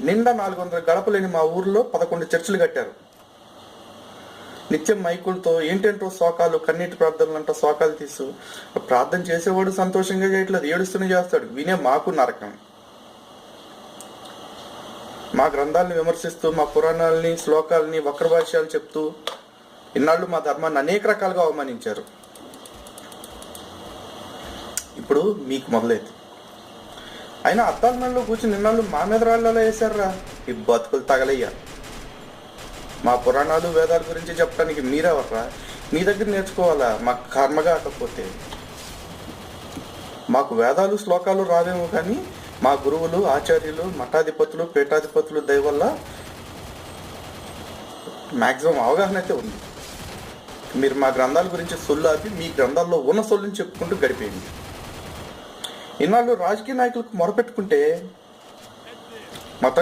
నిండా 400 గడపలేని మా ఊర్లో 11 చర్చిలు కట్టారు. నిత్యం మైకులతో ఏంటేంటో శోకాలు, కన్నీటి ప్రార్థనలు అంట శోకాలు తీసు. ప్రార్థన చేసేవాడు సంతోషంగా చేయట్లేదు, ఏడుస్తూనే చేస్తాడు. వినే మాకు నరకం. మా గ్రంథాలను విమర్శిస్తూ, మా పురాణాలని, శ్లోకాలని, వక్ర భాష్యాలు చెప్తూ ఇన్నాళ్ళు మా ధర్మాన్ని అనేక రకాలుగా అవమానించారు. ఇప్పుడు మీకు మొదలైంది. అయినా అద్దాల మేడలో కూర్చుని నిన్నాళ్ళు మా మీద రాళ్ళలా వేశారా? ఈ బతుకులు తగలయ్యా. మా పురాణాలు, వేదాల గురించి చెప్పడానికి మీరెవర్రా? మీ దగ్గర నేర్చుకోవాలా? మాకు కర్మ కాకపోతే. మాకు వేదాలు, శ్లోకాలు రావేమో కానీ మా గురువులు, ఆచార్యులు, మఠాధిపతులు, పీఠాధిపతులు దయ వల్ల మ్యాక్సిమం అవగాహన అయితే ఉంది. మీరు మా గ్రంథాల గురించి సొల్లు ఆపి మీ గ్రంథాల్లో ఉన్న సొల్లుని చెప్పుకుంటూ గడిపేయండి. ఇన్నాళ్ళు రాజకీయ నాయకులకు మొరపెట్టుకుంటే